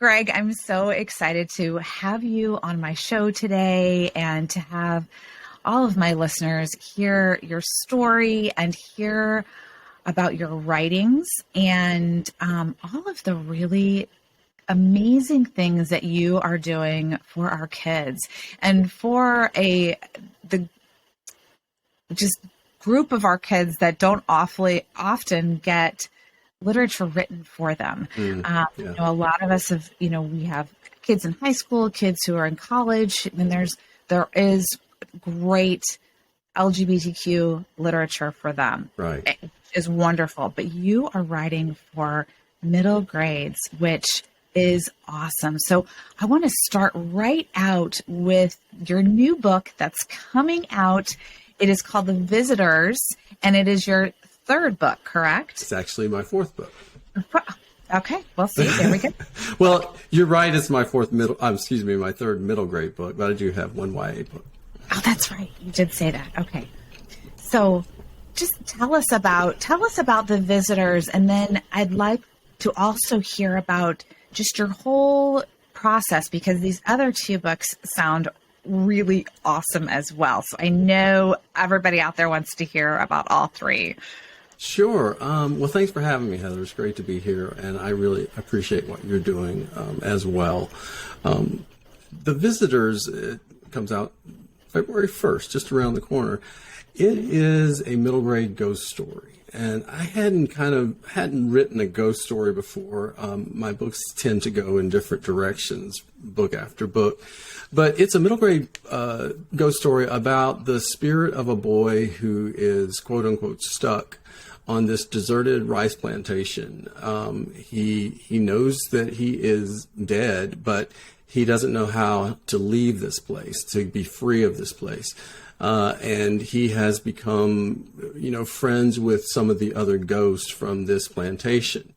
Greg, I'm so excited to have you on my show today and to have all of my listeners hear your story and hear about your writings and all of the really amazing things that you are doing for our kids and for the just group of our kids that don't often get literature written for them. A lot of us have, we have kids in high school, kids who are in college, and there is great LGBTQ literature for them. Right. It is wonderful. But you are writing for middle grades, which is awesome. So I want to start right out with your new book that's coming out. It is called The Visitors, and it is your third book, correct? It's actually my fourth book. Okay, well, see, there we go. Well, you're right. It's my my third middle grade book, but I do have one YA book. Oh, that's right. You did say that. Okay. So just tell us about The Visitors, and then I'd like to also hear about just your whole process, because these other two books sound really awesome as well. So I know everybody out there wants to hear about all three. Sure. Well, thanks for having me, Heather. It's great to be here, and I really appreciate what you're doing as well. The Visitors, it comes out February 1st, just around the corner. It is a middle grade ghost story. And I hadn't written a ghost story before. My books tend to go in different directions, book after book. But it's a middle grade ghost story about the spirit of a boy who is, quote unquote, stuck on this deserted rice plantation. He knows that he is dead, but he doesn't know how to leave this place, to be free of this place. And he has become, friends with some of the other ghosts from this plantation.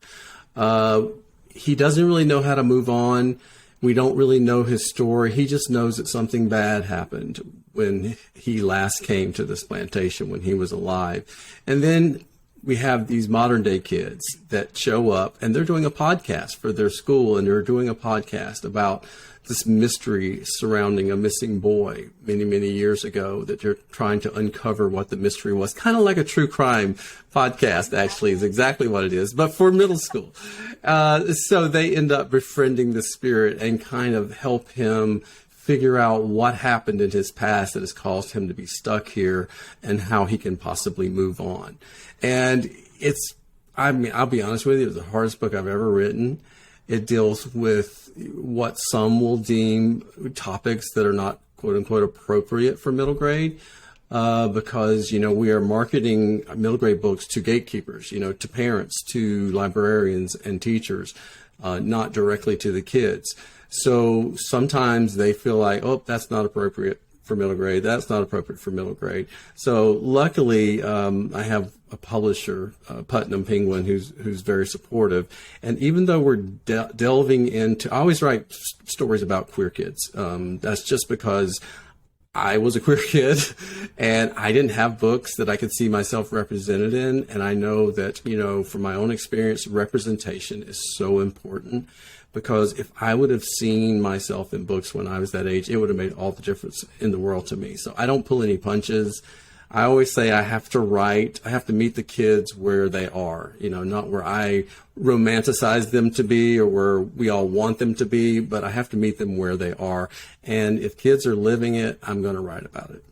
He doesn't really know how to move on. We don't really know his story. He just knows that something bad happened when he last came to this plantation, when he was alive. And then we have these modern day kids that show up, and they're doing a podcast for their school, and they're doing a podcast about this mystery surrounding a missing boy many, many years ago, that you're trying to uncover what the mystery was. Kind of like a true crime podcast, actually, is exactly what it is, but for middle school. So they end up befriending the spirit and kind of help him figure out what happened in his past that has caused him to be stuck here and how he can possibly move on. And I'll be honest with you, it's the hardest book I've ever written. It deals with what some will deem topics that are not, quote unquote, appropriate for middle grade, because, we are marketing middle grade books to gatekeepers, to parents, to librarians and teachers, not directly to the kids. So sometimes they feel like, oh, that's not appropriate for middle grade. That's not appropriate for middle grade. So luckily, I have a publisher, Putnam Penguin, who's very supportive. And even though we're delving into, I always write stories about queer kids. That's just because I was a queer kid and I didn't have books that I could see myself represented in. And I know that, from my own experience, representation is so important. Because if I would have seen myself in books when I was that age, it would have made all the difference in the world to me. So I don't pull any punches. I always say I have to meet the kids where they are, not where I romanticize them to be or where we all want them to be, but I have to meet them where they are. And if kids are living it, I'm going to write about it.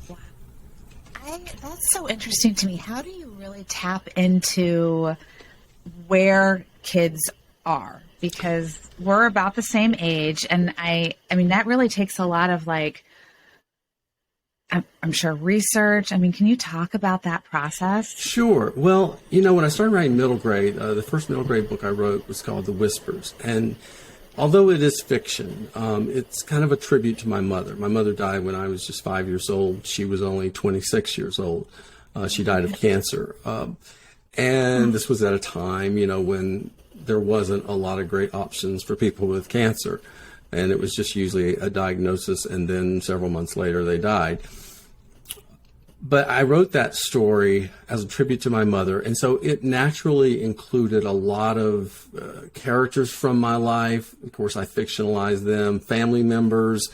Wow. That's so interesting to me. How do you really tap into where kids are? Because we're about the same age, and I mean that really takes a lot of I'm sure research. Can you talk about that process? Sure. Well, when I started writing middle grade, the first middle grade book I wrote was called The Whispers, and although it is fiction, it's kind of a tribute to my mother. My mother died when I was just 5 years old. She was only 26 years old. She died of cancer, and this was at a time, when there wasn't a lot of great options for people with cancer. And it was just usually a diagnosis, and then several months later they died. But I wrote that story as a tribute to my mother. And so it naturally included a lot of characters from my life. Of course, I fictionalized them, family members,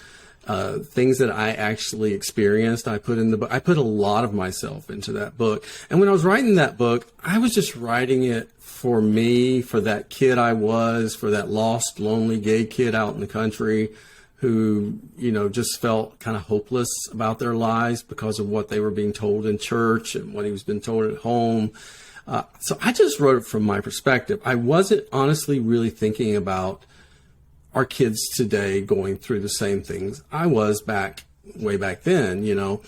things that I actually experienced. I put in the book. I put a lot of myself into that book. And when I was writing that book, I was just writing it for me, for that kid I was, for that lost, lonely gay kid out in the country who, just felt kind of hopeless about their lives because of what they were being told in church and what he was being told at home. So I just wrote it from my perspective. I wasn't honestly really thinking about our kids today going through the same things I was way back then.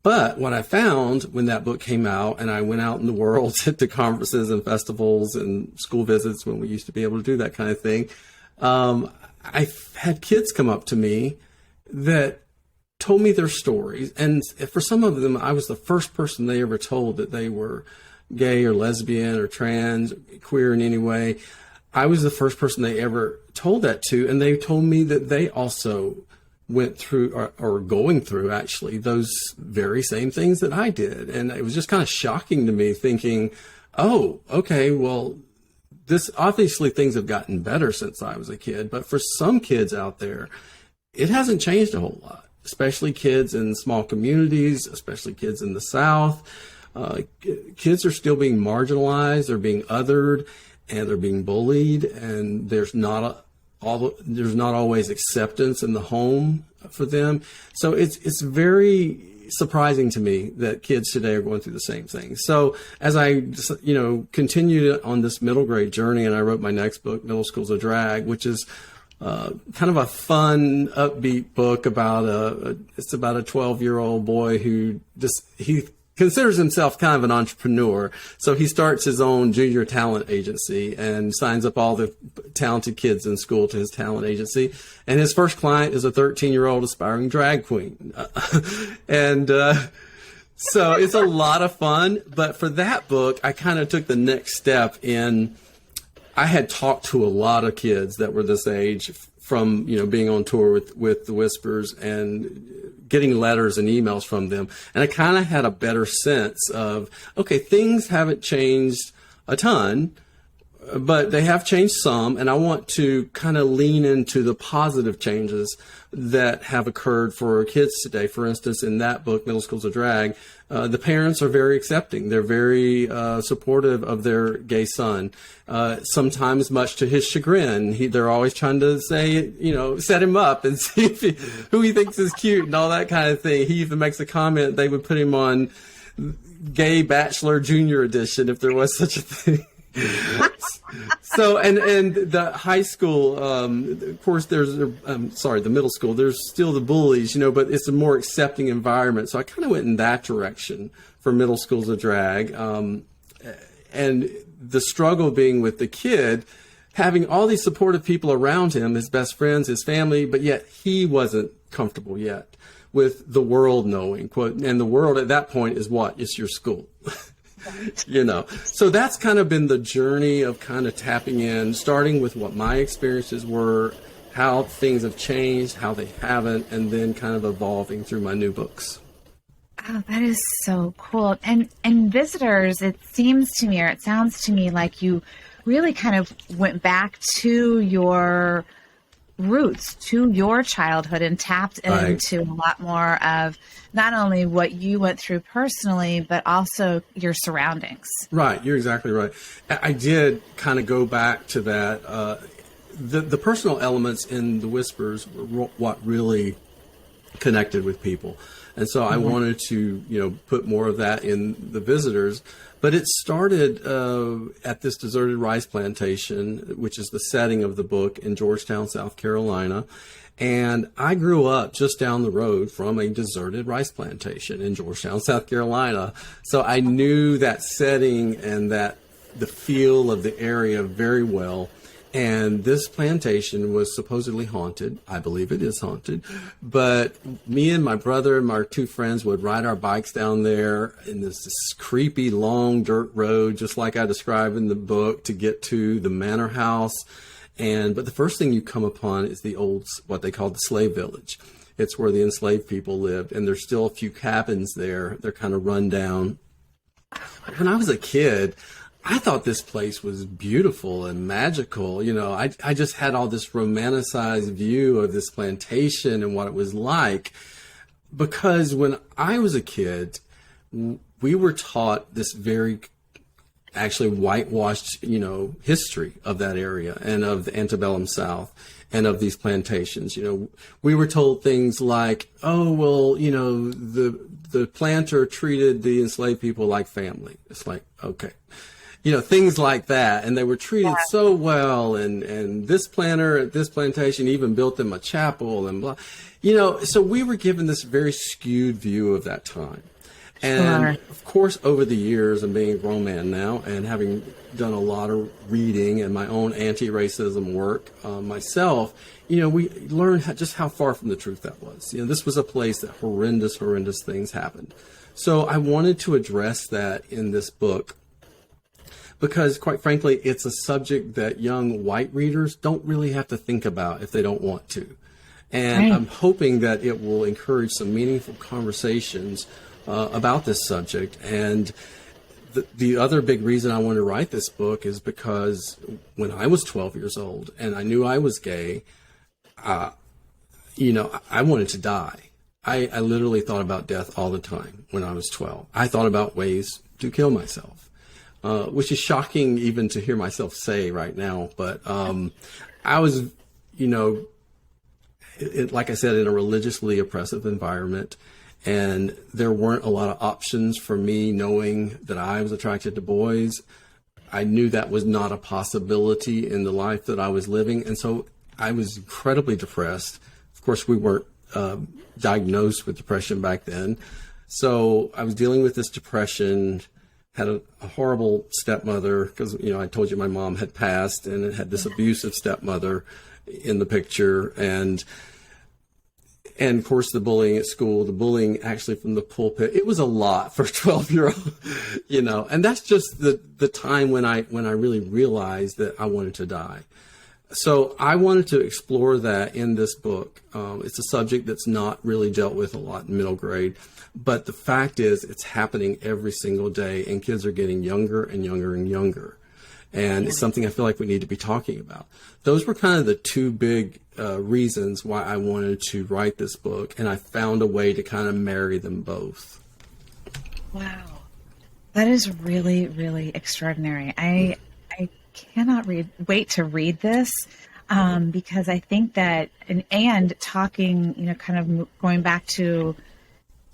But what I found when that book came out and I went out in the world to conferences and festivals and school visits when we used to be able to do that kind of thing, I had kids come up to me that told me their stories. And for some of them, I was the first person they ever told that they were gay or lesbian or trans, queer in any way. I was the first person they ever told that to. And they told me that they also went through or going through actually those very same things that I did. And it was just kind of shocking to me thinking, oh, okay, well, this obviously things have gotten better since I was a kid, but for some kids out there, it hasn't changed a whole lot, especially kids in small communities, especially kids in the South. Kids are still being marginalized, they're being othered, and they're being bullied, and there's not always acceptance in the home for them. So it's very surprising to me that kids today are going through the same thing. So as I, continued on this middle grade journey, and I wrote my next book, Middle School's a Drag, which is kind of a fun, upbeat book about it's about a 12-year-old boy who he considers himself kind of an entrepreneur. So he starts his own junior talent agency and signs up all the talented kids in school to his talent agency. And his first client is a 13-year-old aspiring drag queen. So it's a lot of fun. But for that book, I kind of took the next step I had talked to a lot of kids that were this age from, being on tour with the Whispers and getting letters and emails from them. And I kind of had a better sense of, okay, things haven't changed a ton, but they have changed some. And I want to kind of lean into the positive changes that have occurred for kids today. For instance, in that book, Middle School's a Drag, the parents are very accepting. They're very supportive of their gay son. Sometimes, much to his chagrin, they're always trying to say, set him up and see who he thinks is cute and all that kind of thing. He even makes a comment they would put him on Gay Bachelor Junior Edition if there was such a thing. So, and the high school, of course, the middle school, there's still the bullies, but it's a more accepting environment. So I kind of went in that direction for Middle School's a Drag. And the struggle being with the kid, having all these supportive people around him, his best friends, his family, but yet he wasn't comfortable yet with the world knowing, quote, and the world at that point is what? It's your school. So that's kind of been the journey of kind of tapping in, starting with what my experiences were, how things have changed, how they haven't, and then kind of evolving through my new books. Oh, that is so cool. And visitors, it seems to me, or it sounds to me like you really kind of went back to your roots, to your childhood, and tapped into a lot more of not only what you went through personally, but also your surroundings. Right. You're exactly right. I did kind of go back to that. The personal elements in the Whispers were what really connected with people. And so I wanted to, put more of that in the visitors. But it started at this deserted rice plantation, which is the setting of the book in Georgetown, South Carolina. And I grew up just down the road from a deserted rice plantation in Georgetown, South Carolina. So I knew that setting and the feel of the area very well. And this plantation was supposedly haunted. I believe it is haunted. But me and my brother and my two friends would ride our bikes down there in this creepy, long dirt road, just like I describe in the book, to get to the manor house. But the first thing you come upon is the old, what they call the slave village. It's where the enslaved people lived, and there's still a few cabins there. They're kind of run down. When I was a kid, I thought this place was beautiful and magical. You know, I just had all this romanticized view of this plantation and what it was like, because when I was a kid, we were taught this very actually whitewashed, you know, history of that area and of the antebellum South and of these plantations. You know, we were told things like, oh, well, you know, the planter treated the enslaved people like family. It's like, okay. You know, things like that. And they were treated so well. And this planter at this plantation even built them a chapel and blah. You know, so we were given this very skewed view of that time. And of course, over the years, and being a grown man now and having done a lot of reading and my own anti-racism work myself, you know, we learned just how far from the truth that was. You know, this was a place that horrendous things happened. So I wanted to address that in this book because, quite frankly, it's a subject that young white readers don't really have to think about if they don't want to. And I'm hoping that it will encourage some meaningful conversations about this subject. And the other big reason I wanted to write this book is because when I was 12 years old and I knew I was gay, you know, I wanted to die. I literally thought about death all the time when I was 12. I thought about ways to kill myself, which is shocking even to hear myself say right now. But I was, you know, like I said, in a religiously oppressive environment. And there weren't a lot of options for me knowing that I was attracted to boys. I knew that was not a possibility in the life that I was living. And so I was incredibly depressed. Of course, we weren't diagnosed with depression back then. So I was dealing with this depression, had a horrible stepmother because, you know, I told you my mom had passed and it had this abusive stepmother in the picture. And of course, the bullying at school, the bullying actually from the pulpit, it was a lot for a 12-year-old, you know, and that's just the time when I really realized that I wanted to die. So I wanted to explore that in this book. It's a subject that's not really dealt with a lot in middle grade, but the fact is it's happening every single day and kids are getting younger and younger and younger. And it's something I feel like we need to be talking about. Those were kind of the two big reasons why I wanted to write this book. And I found a way to kind of marry them both. Wow. That is really, really extraordinary. I cannot wait to read this because I think that, and talking, you know, kind of going back to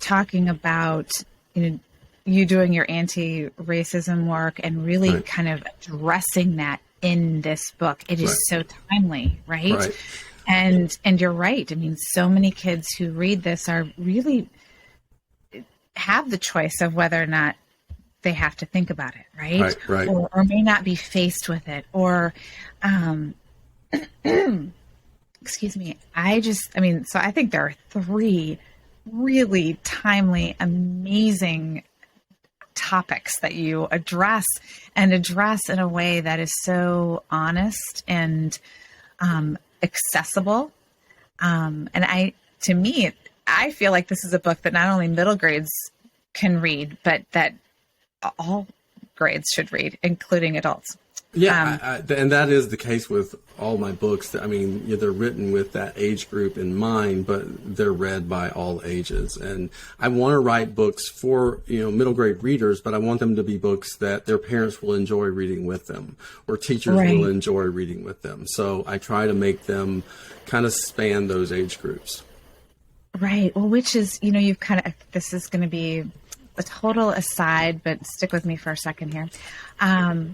talking about, you know, you doing your anti-racism work and really kind of addressing that in this book. It is so timely, right? And you're right. I mean, so many kids who read this are really have the choice of whether or not they have to think about it, right? Or may not be faced with it, or, excuse me. So I think there are three really timely, amazing topics that you address in a way that is so honest and accessible. And to me, I feel like this is a book that not only middle grades can read, but that all grades should read, including adults. Yeah, and that is the case with all my books. I mean, they're written with that age group in mind, but they're read by all ages. And I want to write books for, you know, middle grade readers, but I want them to be books that their parents will enjoy reading with them, or teachers will enjoy reading with them. So I try to make them kind of span those age groups. Right. Well, which is, you know, you've kind of, this is going to be a total aside, but stick with me for a second here.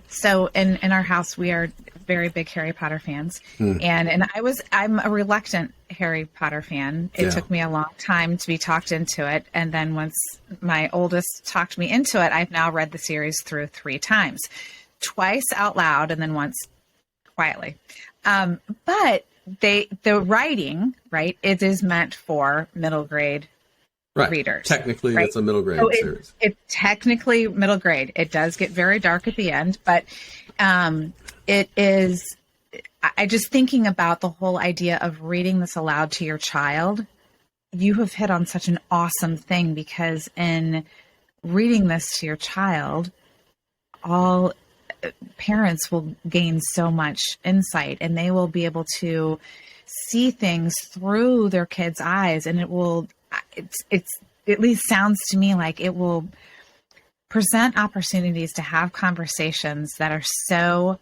So in our house, we are very big Harry Potter fans. And I'm a reluctant Harry Potter fan. It took me a long time to be talked into it. And then once my oldest talked me into it, I've now read the series through 3 times, twice out loud and then once quietly. But the writing, right, it is meant for middle grade readers. Technically, it's a middle grade series. It's technically middle grade. It does get very dark at the end, but it is. I just thinking about the whole idea of reading this aloud to your child you have hit on such an awesome thing, because in reading this to your child, all parents will gain so much insight, and they will be able to see things through their kids' eyes. And it's at least sounds to me like it will present opportunities to have conversations that are so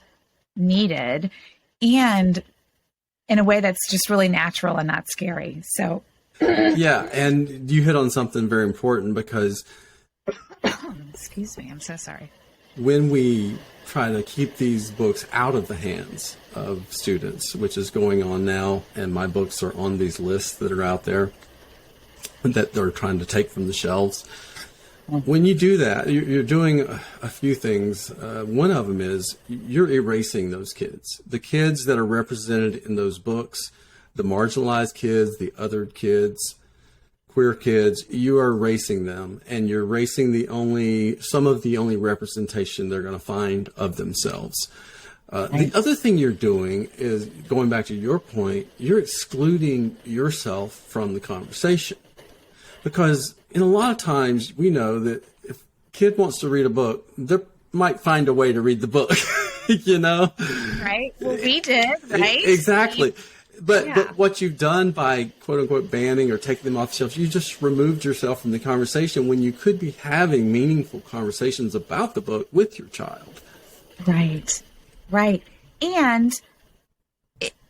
needed, and in a way that's just really natural and not scary. So yeah, and you hit on something very important, because excuse me, I'm so sorry. When we try to keep these books out of the hands of students, which is going on now, and my books are on these lists that are out there that they're trying to take from the shelves. When you do that, you're doing a few things. One of them is you're erasing those kids. The kids that are represented in those books, the marginalized kids, the othered kids, queer kids, you are erasing them, and you're erasing some of the only representation they're going to find of themselves. The other thing you're doing is, going back to your point, you're excluding yourself from the conversation. Because in a lot of times, we know that if a kid wants to read a book, they might find a way to read the book, you know? Right. Well, we did, right? Exactly. But what you've done by, quote unquote, banning or taking them off the shelves, you just removed yourself from the conversation when you could be having meaningful conversations about the book with your child. Right. Right. And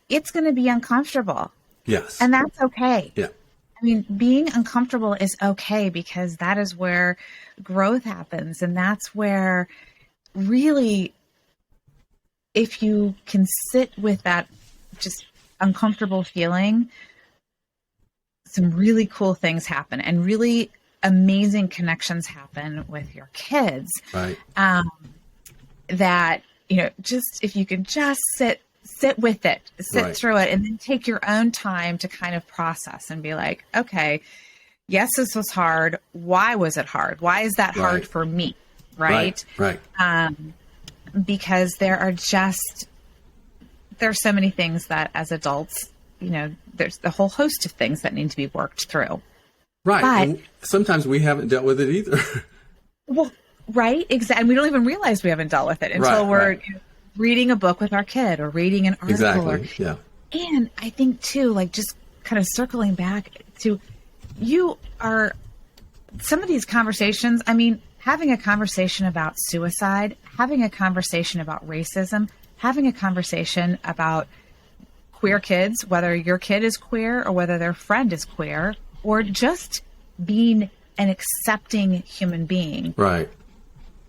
it's going to be uncomfortable. Yes. And that's okay. Yeah. I mean, being uncomfortable is okay, because that is where growth happens. And that's where really, if you can sit with that just uncomfortable feeling, some really cool things happen, and really amazing connections happen with your kids. Right. That, just, if you can just sit with it, sit through it, and then take your own time to kind of process and be like, okay, yes, this was hard. Why was it hard? Why is that hard for me? Right. Because there's so many things that as adults, there's a whole host of things that need to be worked through. Right. But, and sometimes we haven't dealt with it either. Well, right. Exactly. And we don't even realize we haven't dealt with it until we're reading a book with our kid, or reading an article. Exactly. Yeah. And I think too, like, just kind of circling back to some of these conversations, I mean, having a conversation about suicide, having a conversation about racism, having a conversation about queer kids, whether your kid is queer or whether their friend is queer, or just being an accepting human being. Right.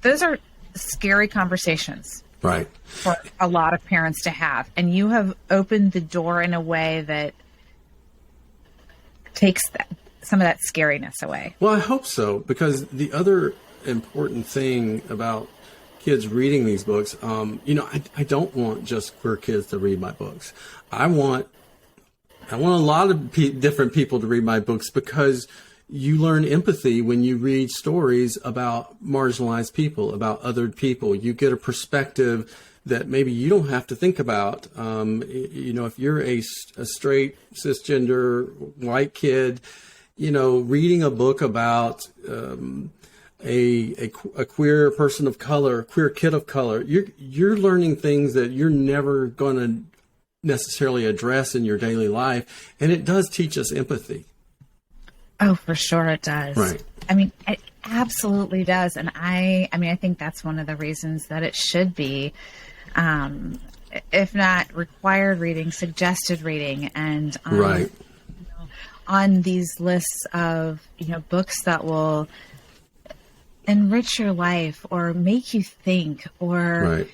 Those are scary conversations. Right. For a lot of parents to have. And you have opened the door in a way that takes some of that scariness away. Well, I hope so, because the other important thing about kids reading these books, I don't want just queer kids to read my books. I want a lot of different people to read my books, because you learn empathy when you read stories about marginalized people, about othered people. You get a perspective that maybe you don't have to think about. If you're a straight, cisgender, white kid, reading a book about a queer person of color, a queer kid of color, you're learning things that you're never going to necessarily address in your daily life. And it does teach us empathy. Oh, for sure it does. Right. I mean, it absolutely does. And I think that's one of the reasons that it should be, if not required reading, suggested reading. And on these lists of, books that will enrich your life or make you think, or,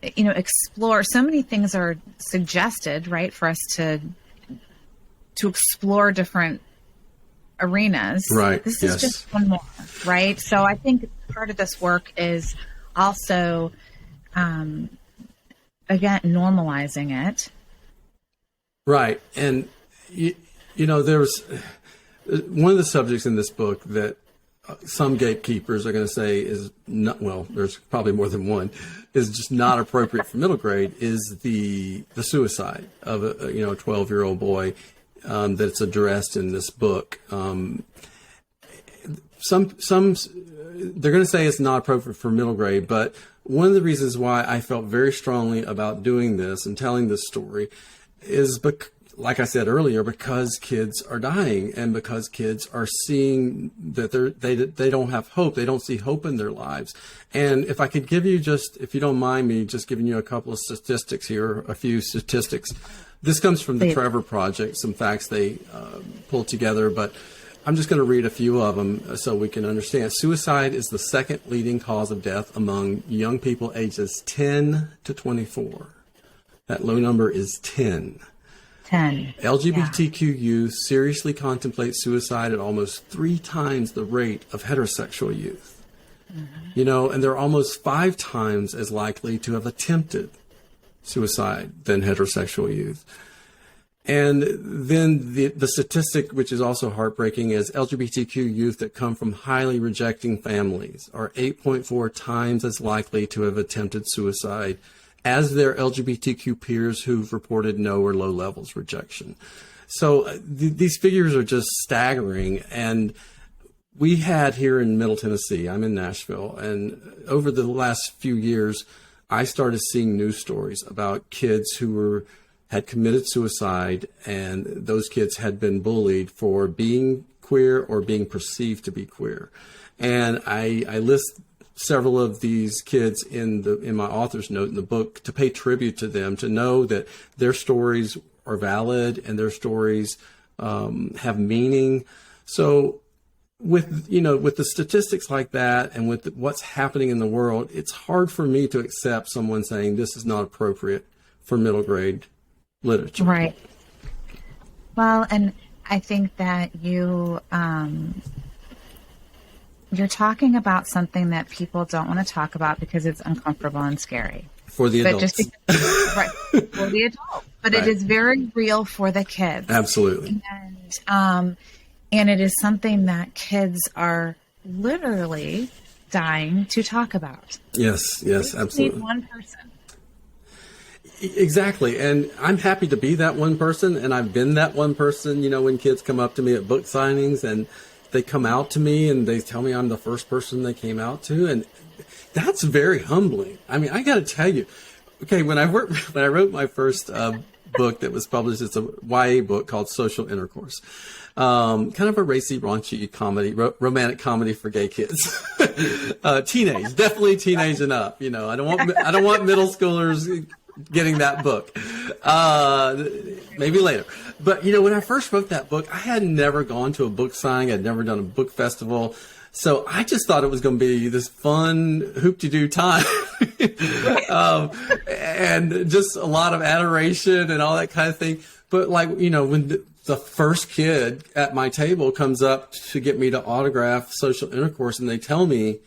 explore. So many things are suggested, right, for us to explore different arenas. Right. This is just one more, right? So I think part of this work is also, again, normalizing it. Right. And, there's one of the subjects in this book that some gatekeepers are going to say is not, well, there's probably more than one, is just not appropriate for middle grade, is the suicide of a 12-year-old boy that's addressed in this book. Some they're going to say it's not appropriate for middle grade, but one of the reasons why I felt very strongly about doing this and telling this story is, like I said earlier, because kids are dying and because kids are seeing that they don't have hope. They don't see hope in their lives. And if I could give you if you don't mind me just giving you a couple of statistics here, a few statistics. This comes from the Trevor Project, some facts they pulled together, but I'm just going to read a few of them so we can understand. Suicide is the second leading cause of death among young people ages 10 to 24. That low number is 10. 10. LGBTQ youth seriously contemplate suicide at almost 3 times the rate of heterosexual youth. Mm-hmm. And they're almost 5 times as likely to have attempted suicide than heterosexual youth. And then the statistic, which is also heartbreaking, is LGBTQ youth that come from highly rejecting families are 8.4 times as likely to have attempted suicide as their LGBTQ peers who've reported no or low levels rejection. So these figures are just staggering. And we had here in Middle Tennessee, I'm in Nashville, and over the last few years, I started seeing news stories about kids who had committed suicide, and those kids had been bullied for being queer or being perceived to be queer. And I list several of these kids in my author's note in the book to pay tribute to them, to know that their stories are valid and their stories have meaning. So with the statistics like that and with what's happening in the world, it's hard for me to accept someone saying this is not appropriate for middle grade literature. Right. Well, and I think that you're talking about something that people don't want to talk about because it's uncomfortable and scary. For the adults. Right, for the adults. But right. It is very real for the kids. Absolutely. And it is something that kids are literally dying to talk about. Yes, absolutely. Need one person. Exactly. And I'm happy to be that one person. And I've been that one person, when kids come up to me at book signings and they come out to me and they tell me I'm the first person they came out to. And that's very humbling. I mean, I got to tell you, okay, when I wrote my first book that was published, it's a YA book called Social Intercourse. Kind of a racy, raunchy comedy, romantic comedy for gay kids. Teenage, definitely teenage and up. I don't want middle schoolers getting that book. Maybe later. But, when I first wrote that book, I had never gone to a book signing. I'd never done a book festival. So I just thought it was going to be this fun hoop-de-doo time. And just a lot of adoration and all that kind of thing. But when the first kid at my table comes up to get me to autograph Social Intercourse and they tell me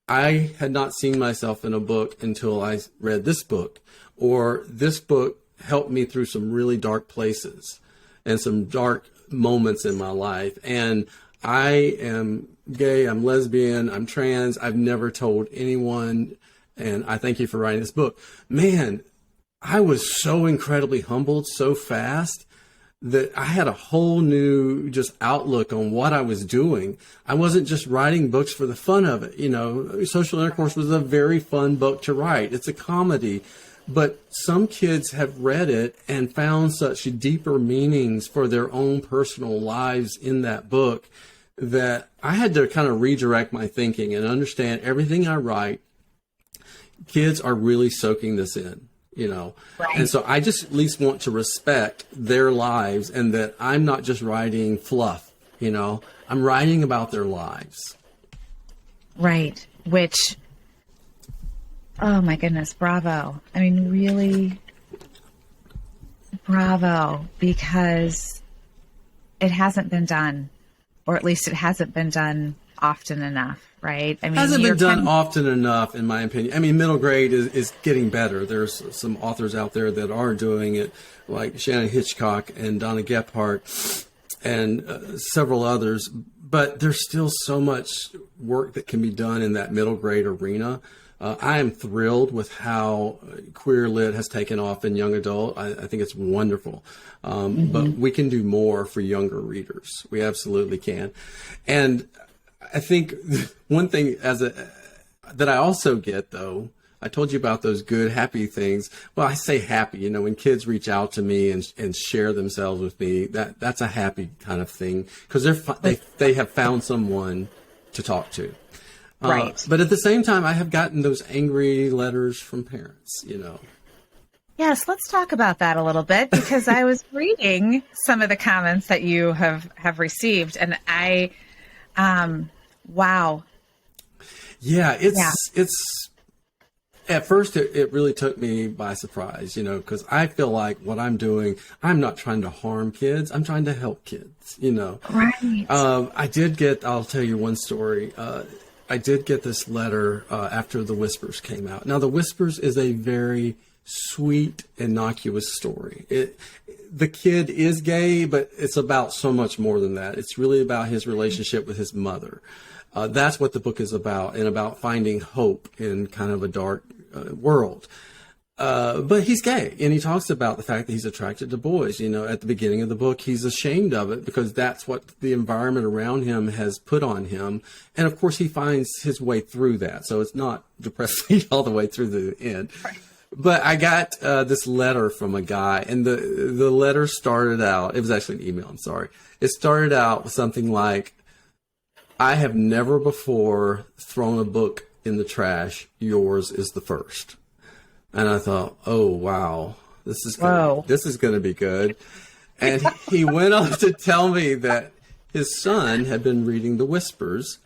I had not seen myself in a book until I read this book, or this book helped me through some really dark places and some dark moments in my life. And I am gay, I'm lesbian, I'm trans. I've never told anyone. And I thank you for writing this book. Man, I was so incredibly humbled so fast that I had a whole new just outlook on what I was doing. I wasn't just writing books for the fun of it. Social Intercourse was a very fun book to write. It's a comedy, but some kids have read it and found such deeper meanings for their own personal lives in that book that I had to kind of redirect my thinking and understand everything I write. Kids are really soaking this in. Right. And so I just at least want to respect their lives and that I'm not just writing fluff, I'm writing about their lives. Right. Which, oh my goodness, bravo. I mean, really, bravo, because it hasn't been done, or at least it hasn't been done often enough. Right. I mean, hasn't been done often enough, in my opinion. I mean, middle grade is getting better. There's some authors out there that are doing it, like Shannon Hitchcock and Donna Gephardt and several others. But there's still so much work that can be done in that middle grade arena. I am thrilled with how queer lit has taken off in young adult. I think it's wonderful. But we can do more for younger readers. We absolutely can. And I think one thing that I also get, though, I told you about those good, happy things. Well, I say happy, when kids reach out to me and share themselves with me, that's a happy kind of thing, because they have found someone to talk to. Right. But at the same time, I have gotten those angry letters from parents, Yes, let's talk about that a little bit, because I was reading some of the comments that you have received, and wow. Yeah, it's at first it really took me by surprise, because I feel like what I'm doing, I'm not trying to harm kids. I'm trying to help kids, Right. I'll tell you one story. I did get this letter after The Whispers came out. Now, The Whispers is a very sweet, innocuous story. The kid is gay, but it's about so much more than that. It's really about his relationship with his mother. That's what the book is about, and about finding hope in kind of a dark world. But he's gay, and he talks about the fact that he's attracted to boys. At the beginning of the book, he's ashamed of it because that's what the environment around him has put on him. And of course, he finds his way through that. So it's not depressing all the way through the end. Right. But I got this letter from a guy, and the letter started out, it was actually an email, I'm sorry. It started out with something like, "I have never before thrown a book in the trash. Yours is the first." And I thought, oh, wow, this is going to be good. And he went on to tell me that his son had been reading The Whispers,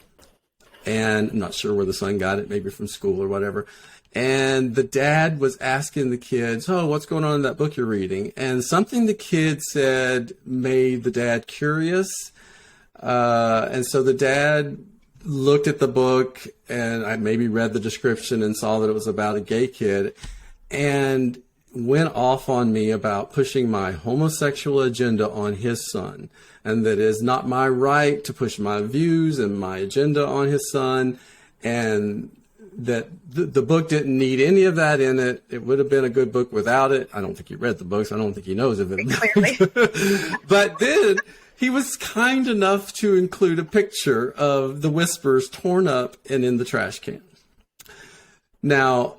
and I'm not sure where the son got it, maybe from school or whatever. And the dad was asking the kids, "Oh, what's going on in that book you're reading?" And something the kid said made the dad curious. And so the dad looked at the book, and I maybe read the description and saw that it was about a gay kid, and went off on me about pushing my homosexual agenda on his son, and that it is not my right to push my views and my agenda on his son, and that the book didn't need any of that in it. It would have been a good book without it. I don't think he read the books. I don't think he knows of it. Clearly. But then he was kind enough to include a picture of The Whispers torn up and in the trash can. Now,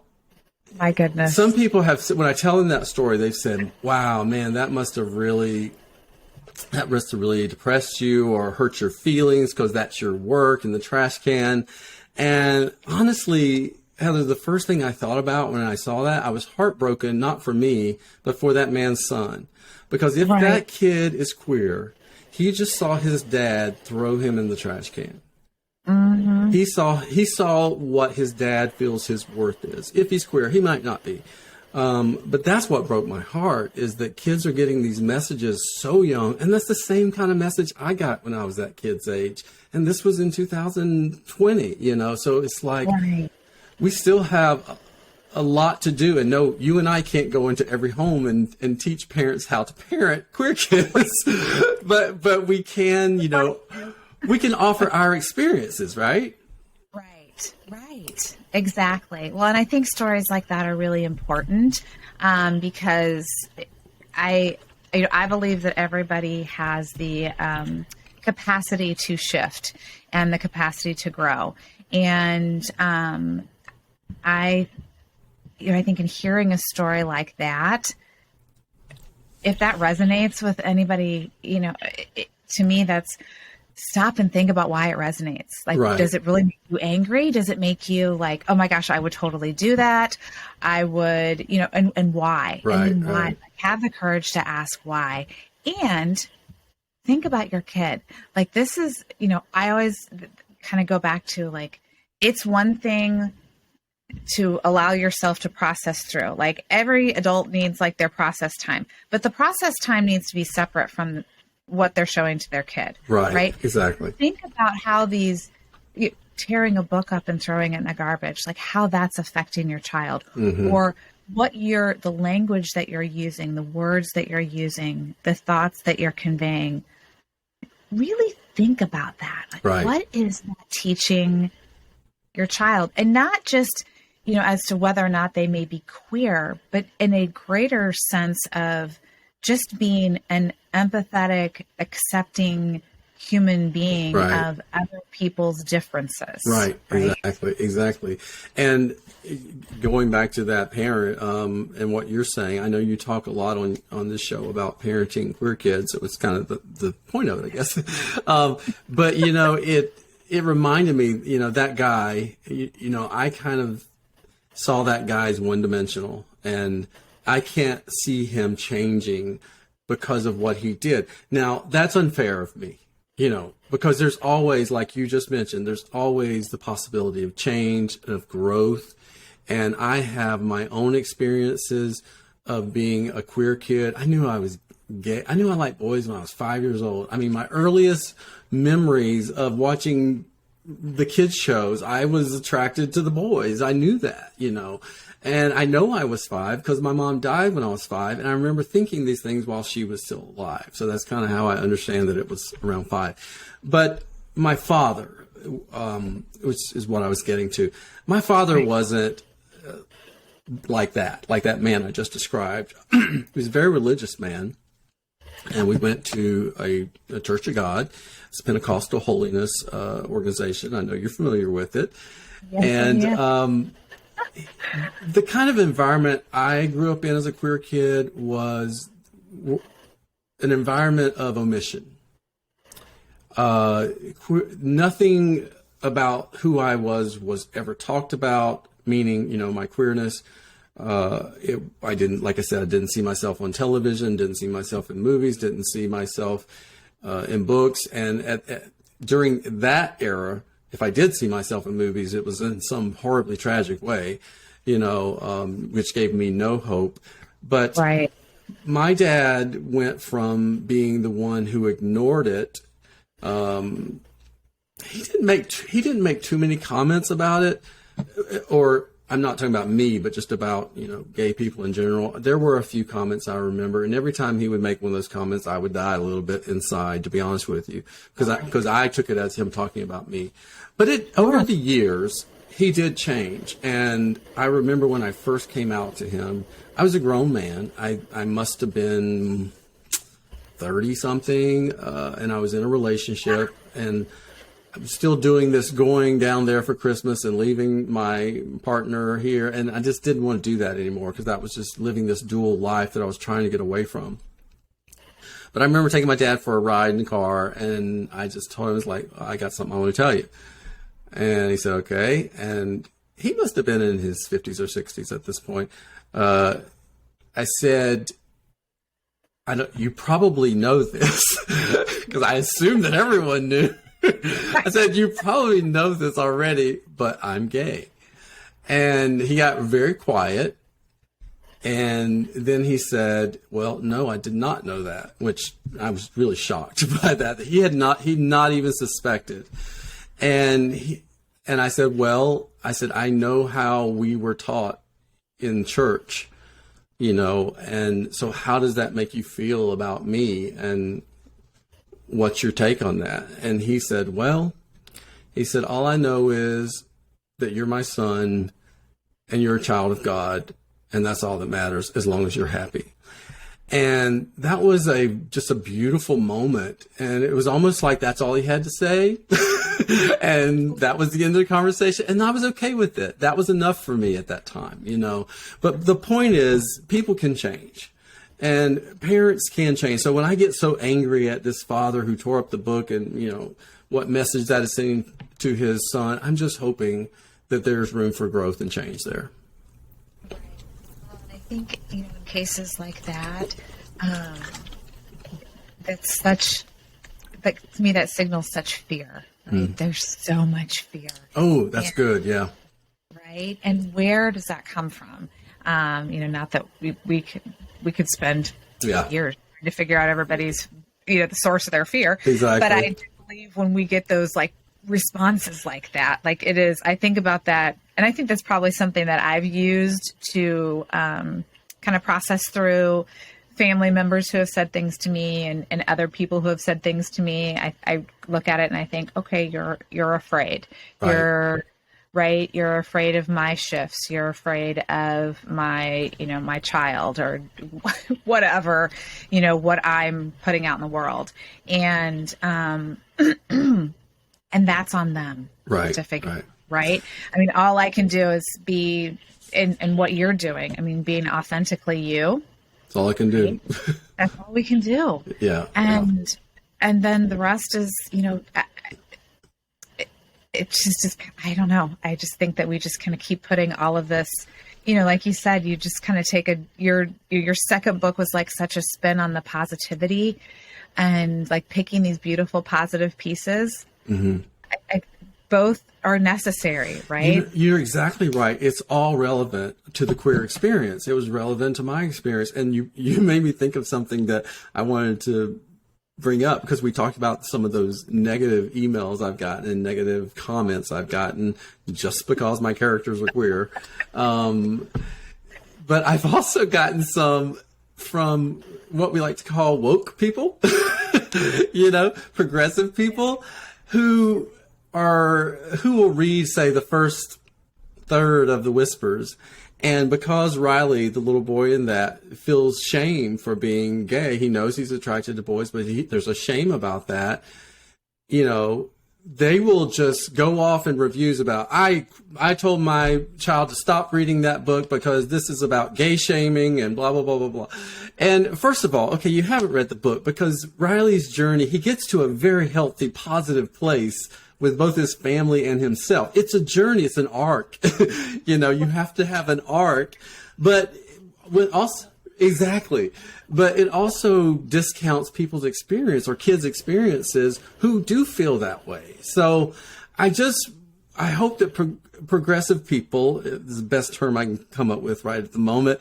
my goodness. Some people have, when I tell them that story, they've said, "Wow, man, that must have really depressed you or hurt your feelings because that's your work in the trash can." And honestly, Heather, the first thing I thought about when I saw that, I was heartbroken, not for me, but for that man's son. Because if that kid is queer, he just saw his dad throw him in the trash can. Mm-hmm. He saw what his dad feels his worth is. If he's queer, he might not be. But that's what broke my heart, is that kids are getting these messages so young. And that's the same kind of message I got when I was that kid's age. And this was in 2020, so it's like we still have a lot to do. And no, you and I can't go into every home and teach parents how to parent queer kids, but we can, we can offer our experiences, right? Right. Exactly. Well, and I think stories like that are really important because I believe that everybody has the capacity to shift and the capacity to grow. And I think in hearing a story like that, if that resonates with anybody, to me, that's stop and think about why it resonates. Like, does it really make you angry? Does it make you like, oh my gosh, I would totally do that. I would, and why? Right. And why? Like, have the courage to ask why. And think about your kid. Like, this is, I always kind of go back to, like, it's one thing to allow yourself to process through. Like, every adult needs like their process time, but the process time needs to be separate from what they're showing to their kid. Right. Exactly. Think about how tearing a book up and throwing it in the garbage, like how that's affecting your child, or what the language that you're using, the words that you're using, the thoughts that you're conveying. Really think about that. Like, what is that teaching your child? And not just, as to whether or not they may be queer, but in a greater sense of just being an empathetic, accepting human being Right. of other people's differences. Right. Exactly. And going back to that parent, and what you're saying, I know you talk a lot on this show about parenting queer kids. It was kind of the point of it, I guess. But it reminded me, that guy, I kind of saw that guy as one-dimensional, and I can't see him changing because of what he did. Now, that's unfair of me, because there's always, like you just mentioned, there's always the possibility of change and of growth. And I have my own experiences of being a queer kid. I knew I was gay. I knew I liked boys when I was 5 years old. I mean, my earliest memories of watching the kids shows, I was attracted to the boys. I knew that, and I know I was 5 because my mom died when I was 5. And I remember thinking these things while she was still alive. So that's kind of how I understand that it was around 5. But my father, which is what I was getting to, my father wasn't like that man I just described. He was a very religious man. And we went to a Church of God. It's a Pentecostal holiness organization. I know you're familiar with it. Yes, and the kind of environment I grew up in as a queer kid was an environment of omission. Nothing about who I was ever talked about, meaning, my queerness. I didn't, like I said, I didn't see myself on television, didn't see myself in movies, didn't see myself in books. And during that era, if I did see myself in movies, it was in some horribly tragic way, which gave me no hope. But Right. my dad went from being the one who ignored it. He didn't make too many comments about it, or I'm not talking about me, but just about, gay people in general. There were a few comments I remember, and every time he would make one of those comments, I would die a little bit inside, to be honest with you, because I took it as him talking about me. But over the years, he did change. And I remember when I first came out to him, I was a grown man. I must have been 30 something, and I was in a relationship, and I'm still doing this, going down there for Christmas and leaving my partner here. And I just didn't want to do that anymore, because that was just living this dual life that I was trying to get away from. But I remember taking my dad for a ride in the car, and I just told him, I was like, I got something I want to tell you. And he said, okay. And he must have been in his 50s or 60s at this point. I said, you probably know this, because I assumed that everyone knew. I said, you probably know this already, but I'm gay. And he got very quiet. And then he said, well, no, I did not know that, which I was really shocked by that. He'd not even suspected. And I said, I know how we were taught in church, and so how does that make you feel about me? And what's your take on that? And he said, all I know is that you're my son and you're a child of God, and that's all that matters, as long as you're happy. And that was just a beautiful moment. And it was almost like that's all he had to say. And that was the end of the conversation. And I was okay with it. That was enough for me at that time, But the point is, people can change. And parents can change. So when I get so angry at this father who tore up the book and, what message that is sending to his son, I'm just hoping that there's room for growth and change there. Well, I think, in cases like that, to me, that signals such fear. Right? There's so much fear. Oh, that's good. Yeah. Right. And where does that come from? Not that we could spend years trying to figure out everybody's, the source of their fear. Exactly. But I do believe when we get those responses like that, I think about that. And I think that's probably something that I've used to kind of process through family members who have said things to me and other people who have said things to me. I look at it and I think, okay, you're afraid. Right. You're right? You're afraid of my shifts. You're afraid of my, my child or whatever, what I'm putting out in the world. And, and that's on them to figure, right? I mean, all I can do is be in what you're doing. I mean, being authentically you. That's all I can do. Right? That's all we can do. Yeah. And then the rest is, it's just, I don't know. I just think that we just kind of keep putting all of this, like you said, you just kind of take your second book was like such a spin on the positivity and like picking these beautiful positive pieces. Mm-hmm. Both are necessary, right? You're exactly right. It's all relevant to the queer experience. It was relevant to my experience. And you made me think of something that I wanted to bring up, because we talked about some of those negative emails I've gotten and negative comments I've gotten just because my characters are queer. But I've also gotten some from what we like to call woke people, progressive people who will read, say, the first third of the whispers. And because Riley, the little boy in that, feels shame for being gay, he knows he's attracted to boys, but there's a shame about that. They will just go off in reviews about, I told my child to stop reading that book because this is about gay shaming and blah, blah, blah, blah, blah. And first of all, okay, you haven't read the book, because Riley's journey, he gets to a very healthy, positive place with both his family and himself. It's a journey. It's an arc. You have to have an arc, but but it also discounts people's experience or kids' experiences who do feel that way. So I hope that progressive people, is the best term I can come up with right at the moment,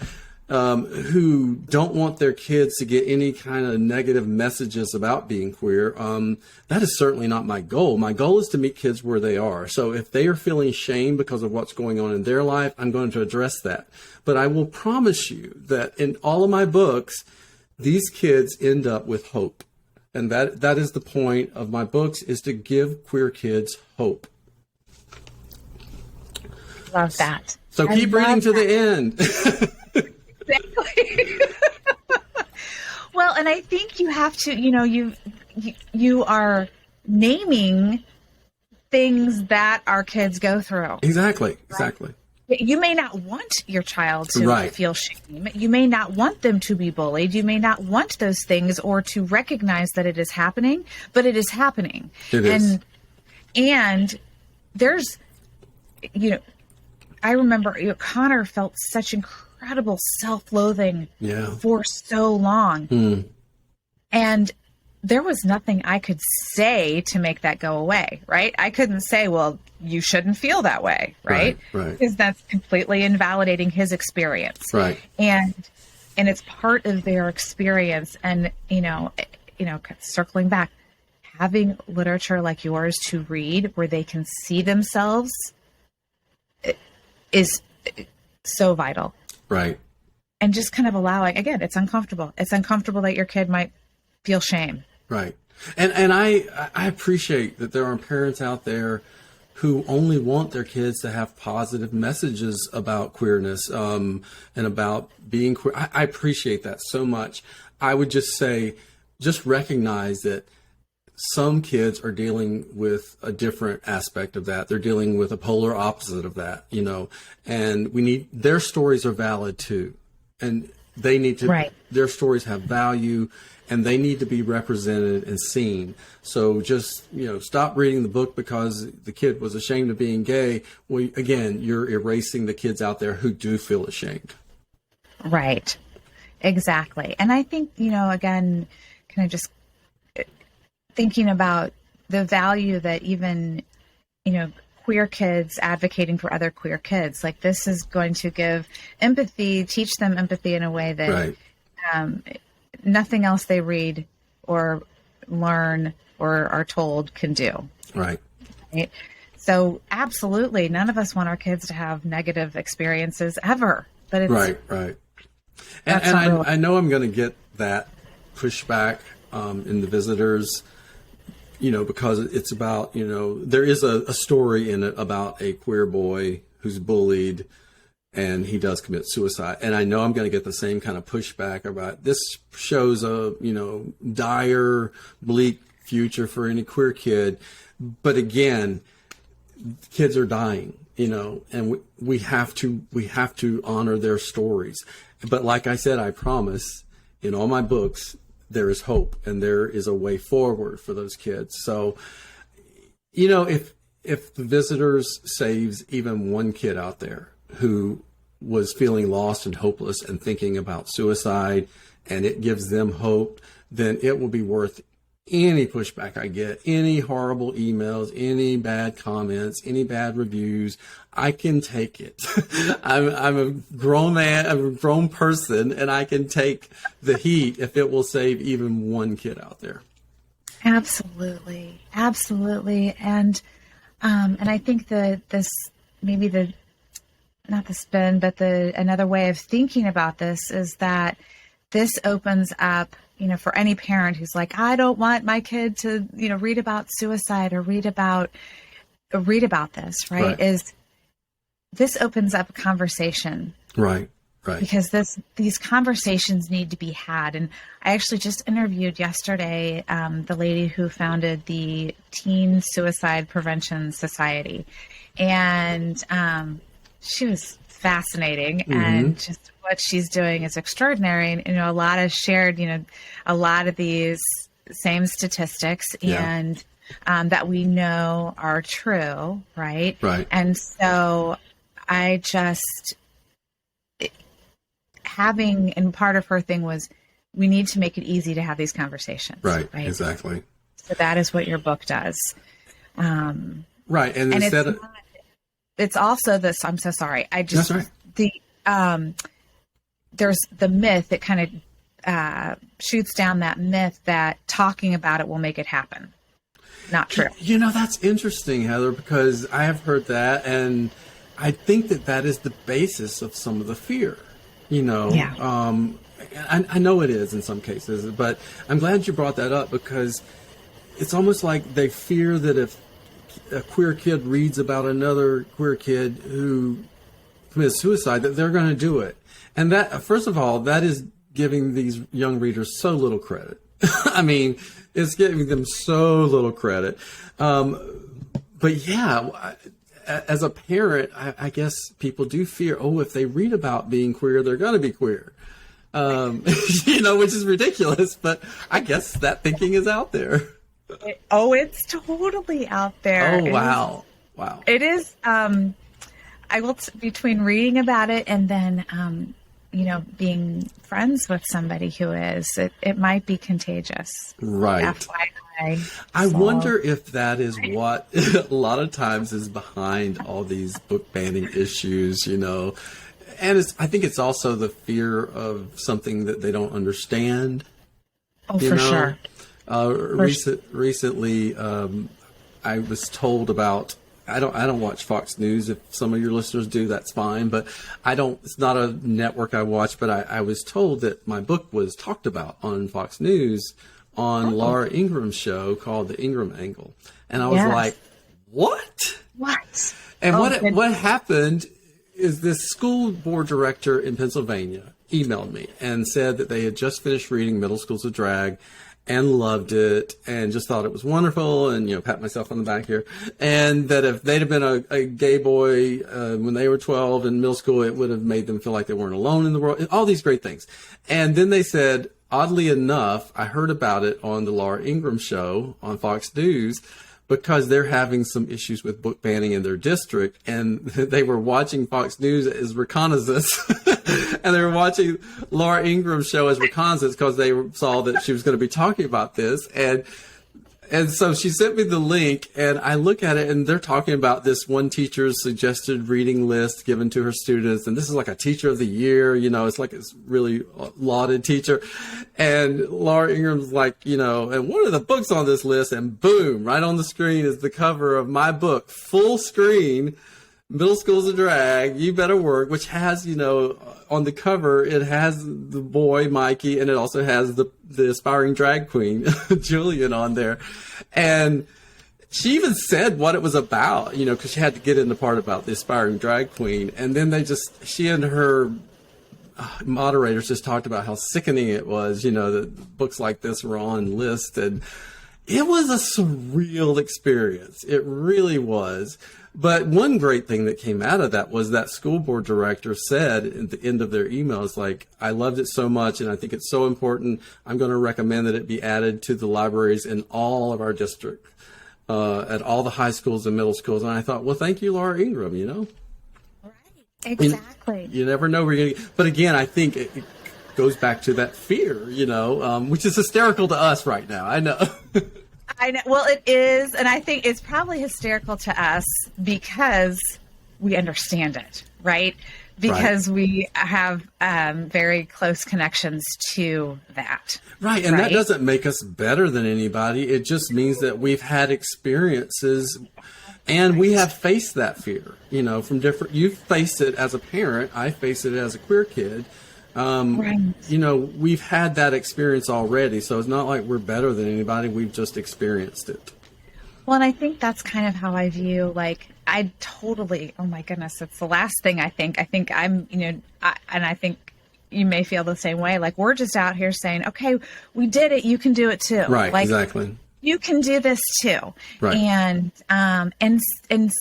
who don't want their kids to get any kind of negative messages about being queer. That is certainly not my goal. My goal is to meet kids where they are. So if they are feeling shame because of what's going on in their life, I'm going to address that. But I will promise you that in all of my books, these kids end up with hope. And that is the point of my books, is to give queer kids hope. Love that. So keep reading to the end. Exactly. Well, and I think you have to, you are naming things that our kids go through. Exactly. You may not want your child to feel shame. You may not want them to be bullied. You may not want those things or to recognize that it is happening, but it is happening. It is. And there's, I remember Connor felt such incredible self-loathing for so long. And there was nothing I could say to make that go away, right? I couldn't say, well, you shouldn't feel that way, right? Because that's completely invalidating his experience. Right. And it's part of their experience. And, circling back, having literature like yours to read where they can see themselves is so vital. Right. And just kind of allowing, again, it's uncomfortable. It's uncomfortable that your kid might feel shame. Right. And I appreciate that there are parents out there who only want their kids to have positive messages about queerness and about being queer. I appreciate that so much. I would just say, just recognize that some kids are dealing with a different aspect of that. They're dealing with a polar opposite of that, and their stories are valid too. And they need to, their stories have value, and they need to be represented and seen. So just, stop reading the book because the kid was ashamed of being gay. Well, again, you're erasing the kids out there who do feel ashamed. Right. Exactly. And I think, again, kind of just thinking about the value that even, queer kids advocating for other queer kids, like this is going to give empathy, teach them empathy in a way that nothing else they read or learn or are told can do. Right. So absolutely, none of us want our kids to have negative experiences ever. But it's right. And I know I'm going to get that pushback in the visitors. because it's about, there is a story in it about a queer boy who's bullied and he does commit suicide. And I know I'm going to get the same kind of pushback about this shows a, dire, bleak future for any queer kid. But again, kids are dying, and we have to honor their stories. But like I said, I promise in all my books, there is hope and there is a way forward for those kids. So, if the Visitors saves even one kid out there who was feeling lost and hopeless and thinking about suicide, and it gives them hope, then it will be worth any pushback I get, any horrible emails, any bad comments, any bad reviews. I can take it. I'm a grown man, I'm a grown person, and I can take the heat if it will save even one kid out there. Absolutely. Absolutely. And I think that this, maybe not the spin, but another way of thinking about this is that this opens up, for any parent who's like, I don't want my kid to, read about suicide or read about this, right? This opens up a conversation. Right. Because these conversations need to be had. And I actually just interviewed yesterday the lady who founded the Teen Suicide Prevention Society. And she was fascinating, and just what she's doing is extraordinary. And, a lot of shared, a lot of these same statistics and that we know are true. Right. And so I just, and part of her thing was, we need to make it easy to have these conversations. Right. Exactly. So that is what your book does. Right. And it's also this, I'm so sorry. That's right. There's the myth that kind of shoots down that myth that talking about it will make it happen. Not true. That's interesting, Heather, because I have heard that, and I think that is the basis of some of the fear. I know it is in some cases, but I'm glad you brought that up, because it's almost like they fear that if a queer kid reads about another queer kid who commits suicide, that they're going to do it. And that, first of all, that is giving these young readers so little credit. I mean, it's giving them so little credit. But yeah, as a parent, I guess people do fear, if they read about being queer, they're going to be queer. Which is ridiculous, but I guess that thinking is out there. It's totally out there. Oh, wow. Wow. It is, I will, between reading about it and then, being friends with somebody who is, it might be contagious. Right. FYI. I wonder if that is what a lot of times is behind all these book banning issues, And I think it's also the fear of something that they don't understand. Oh, for sure. Recently, I was told about, I don't watch Fox News. If some of your listeners do, that's fine. But it's not a network I watch, but I was told that my book was talked about on Fox News on Laura Ingram's show called The Ingram Angle. And I was like, what? What? And what happened is this school board director in Pennsylvania emailed me and said that they had just finished reading Middle Schools of Drag and loved it and just thought it was wonderful, and, pat myself on the back here. And that if they'd have been a gay boy when they were 12 in middle school, it would have made them feel like they weren't alone in the world, all these great things. And then they said, oddly enough, I heard about it on the Laura Ingram show on Fox News, because they're having some issues with book banning in their district, and they were watching Fox News as reconnaissance, and they were watching Laura Ingram's show as reconnaissance because they saw that she was going to be talking about this, and so she sent me the link, and I look at it, and they're talking about this one teacher's suggested reading list given to her students, and this is like a teacher of the year, it's like it's really lauded teacher. And Laura Ingram's like, and what are the books on this list? And boom, right on the screen is the cover of my book, full screen, Middle school's a drag. You better work, which has, on the cover, it has the boy, Mikey, and it also has the aspiring drag queen, Julian, on there. And she even said what it was about, because she had to get in the part about the aspiring drag queen. And then she and her moderators just talked about how sickening it was, that books like this were on lists. And it was a surreal experience. It really was. But one great thing that came out of that was that school board director said at the end of their emails, like, I loved it so much and I think it's so important. I'm going to recommend that it be added to the libraries in all of our district, at all the high schools and middle schools. And I thought, well, thank you, Laura Ingram, Right, exactly. You never know where you're going to get. But again, I think it goes back to that fear, which is hysterical to us right now. I know. I know. Well, it is. And I think it's probably hysterical to us because we understand it, right? Because we have very close connections to that. Right. And that doesn't make us better than anybody. It just means that we've had experiences and we have faced that fear, from different, you've faced it as a parent. I faced it as a queer kid. We've had that experience already, so it's not like we're better than anybody. We've just experienced it. Well, and I think that's kind of how I view, oh my goodness, it's the last thing I think. I think I'm, and I think you may feel the same way. Like, we're just out here saying, okay, we did it. You can do it too. Right. Exactly. You can do this too. Right. And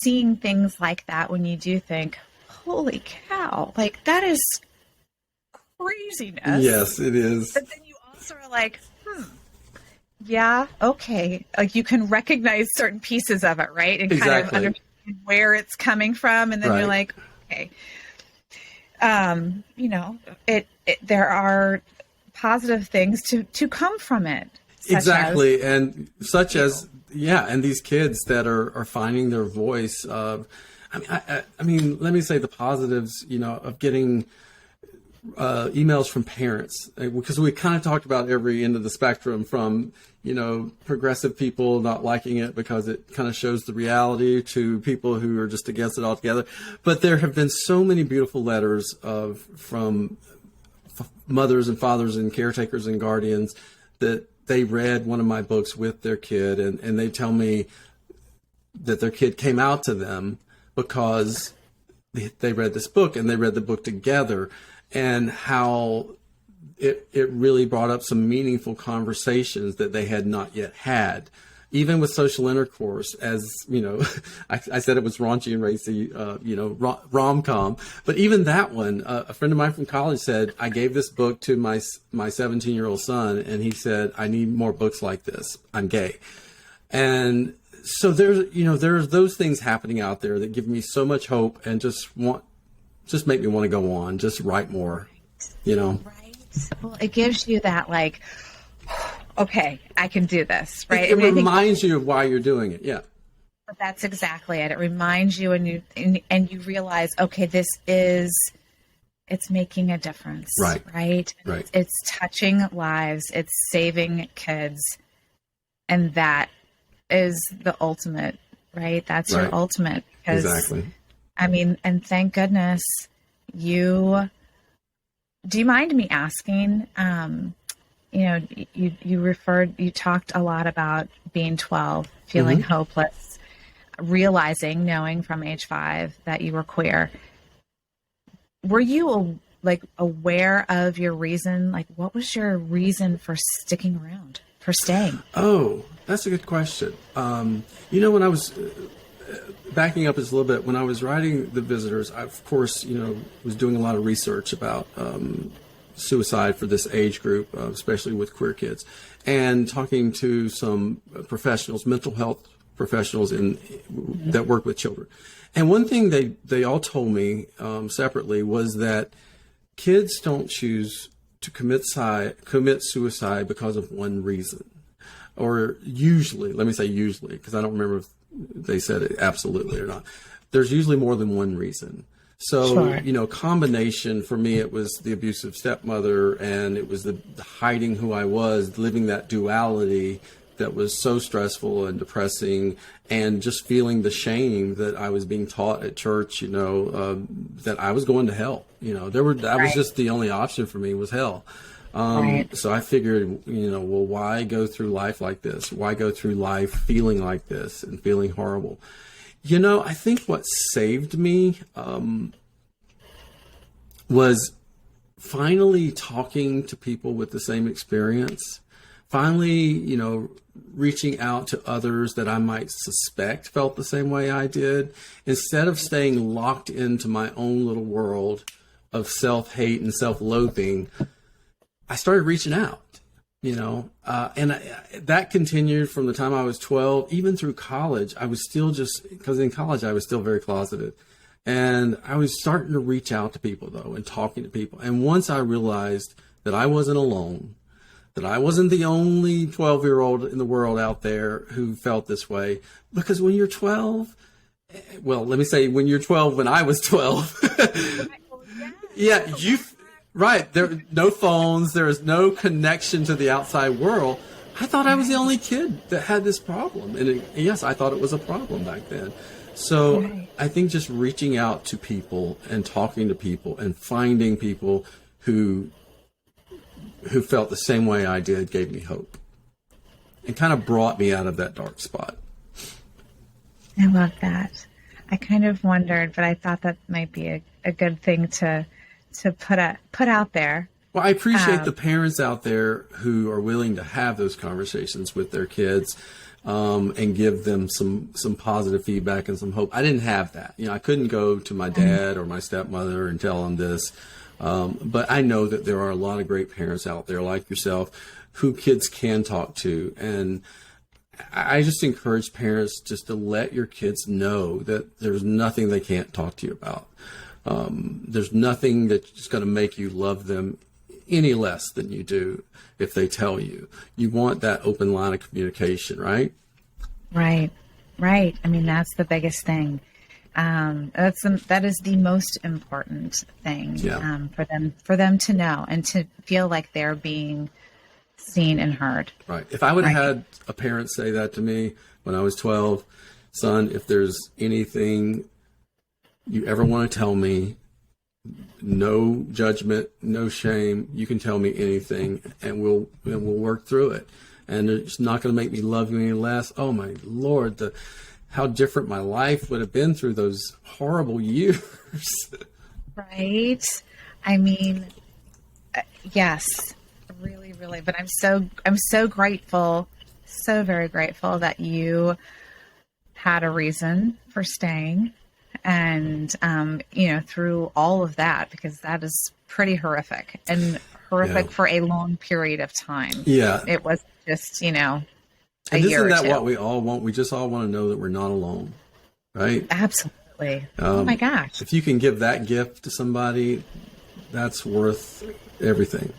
seeing things like that when you do think, holy cow, that is craziness. Yes, it is. But then you also are like, yeah, okay. You can recognize certain pieces of it, right? And kind of understand where it's coming from. And then you're like, okay. There are positive things to come from it. Exactly. And these kids that are finding their voice. I mean, let me say the positives, of getting emails from parents, because we kind of talked about every end of the spectrum, from progressive people not liking it because it kind of shows the reality, to people who are just against it altogether. But there have been so many beautiful letters from mothers and fathers and caretakers and guardians that they read one of my books with their kid, and they tell me that their kid came out to them because they read this book and they read the book together. And how it really brought up some meaningful conversations that they had not yet had, even with social intercourse. As I said, it was raunchy and racy, rom-com. But even that one, a friend of mine from college said, I gave this book to my 17-year-old son, and he said, I need more books like this. I'm gay. And so there's those things happening out there that give me so much hope and just make me want to go on, just write more, Right. Well, it gives you that okay, I can do this, right? It reminds you of why you're doing it. Yeah. But that's exactly it. It reminds you, and you realize, okay, it's making a difference. Right. Right. Right. It's touching lives. It's saving kids. And that is the ultimate, right? That's your ultimate. Exactly. I mean, and thank goodness do you mind me asking, you talked a lot about being 12, feeling hopeless, knowing from age 5 that you were queer. Were you aware of your reason? What was your reason for sticking around, for staying? Oh, that's a good question. When I was backing up just a little bit, when I was writing The Visitors, I, of course, was doing a lot of research about suicide for this age group, especially with queer kids, and talking to some professionals, mental health professionals that work with children. And one thing they all told me separately was that kids don't choose to commit suicide because of one reason. Or usually, let me say usually, because I don't remember if they said it absolutely or not. There's usually more than one reason. So, combination for me, it was the abusive stepmother, and it was the hiding who I was, living that duality that was so stressful and depressing, and just feeling the shame that I was being taught at church, that I was going to hell. That was just the only option for me was hell. So I figured, well, why go through life like this? Why go through life feeling like this and feeling horrible? I think what saved me was finally talking to people with the same experience, finally, reaching out to others that I might suspect felt the same way I did, instead of staying locked into my own little world of self-hate and self-loathing. I started reaching out, that continued from the time I was 12, even through college. I was still because in college I was still very closeted. And I was starting to reach out to people, though, and talking to people. And once I realized that I wasn't alone, that I wasn't the only 12-year-old in the world out there who felt this way, because when you're 12, well, let me say when you're 12, when I was 12, yeah, right. There are no phones. There is no connection to the outside world. I thought I was the only kid that had this problem. And yes, I thought it was a problem back then. So I think just reaching out to people and talking to people and finding people who felt the same way I did gave me hope and kind of brought me out of that dark spot. I love that. I kind of wondered, but I thought that might be a good thing to put out there. Well, I appreciate the parents out there who are willing to have those conversations with their kids. And give them some positive feedback and some hope. I didn't have that. I couldn't go to my dad or my stepmother and tell them this. But I know that there are a lot of great parents out there like yourself who kids can talk to. And I just encourage parents just to let your kids know that there's nothing they can't talk to you about. There's nothing that's going to make you love them any less than you do if they tell you. You want that open line of communication, right? Right. I mean, that's the biggest thing. That is the most important thing for them to know and to feel like they're being seen and heard. Right. If I would have had a parent say that to me when I was 12, son, if there's anything you ever want to tell me, no judgment, no shame. You can tell me anything, and we'll work through it. And it's not going to make me love you any less. Oh my Lord, how different my life would have been through those horrible years. Right. I mean, yes, really, really. But I'm so grateful, so very grateful that you had a reason for staying. And, through all of that, because that is pretty horrific for a long period of time. Yeah. It was just, a year or two. Isn't that what we all want? We just all want to know that we're not alone, right? Absolutely. Oh my gosh. If you can give that gift to somebody, that's worth everything.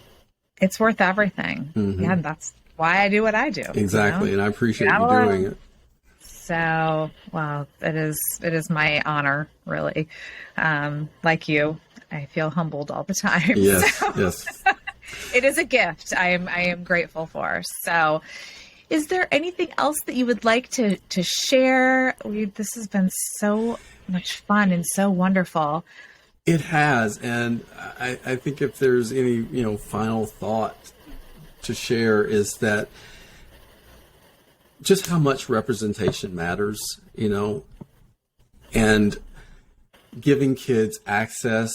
It's worth everything. Mm-hmm. Yeah. That's why I do what I do. Exactly. And I appreciate you doing it. So, well, it is my honor, really. Like you, I feel humbled all the time. Yes, so, yes. It is a gift I am grateful for. So, is there anything else that you would like to share? This has been so much fun and so wonderful. It has, and I think if there's any final thought to share is that just how much representation matters, and giving kids access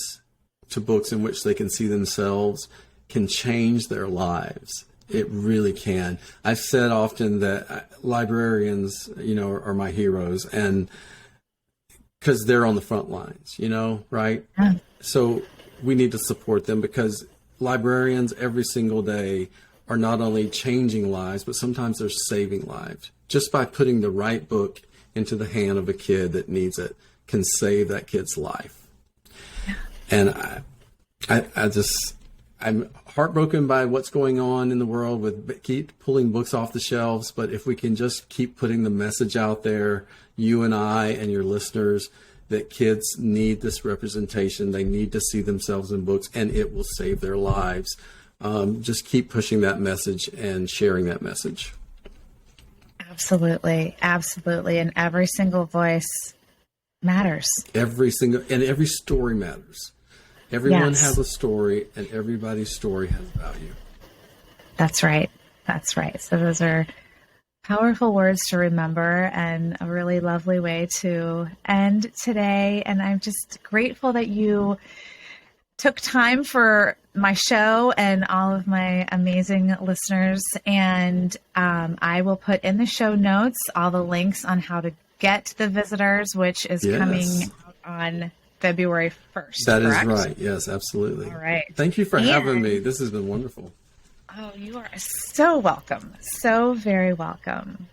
to books in which they can see themselves can change their lives. It really can. I've said often that librarians, are my heroes, and because they're on the front lines, right? Yeah. So we need to support them because librarians every single day are not only changing lives, but sometimes they're saving lives. Just by putting the right book into the hand of a kid that needs it can save that kid's life. Yeah. And I'm heartbroken by what's going on in the world with keep pulling books off the shelves. But if we can just keep putting the message out there, you and I and your listeners, that kids need this representation. They need to see themselves in books, and it will save their lives. Just keep pushing that message and sharing that message. Absolutely. Absolutely. And every single voice matters. Every story matters. Everyone has a story, and everybody's story has value. That's right. That's right. So those are powerful words to remember and a really lovely way to end today. And I'm just grateful that you took time for my show and all of my amazing listeners. And I will put in the show notes all the links on how to get the visitors, which is coming out on February 1st. That correct? Is right. Yes, absolutely. All right. Thank you for having me. This has been wonderful. Oh, you are so welcome. So very welcome.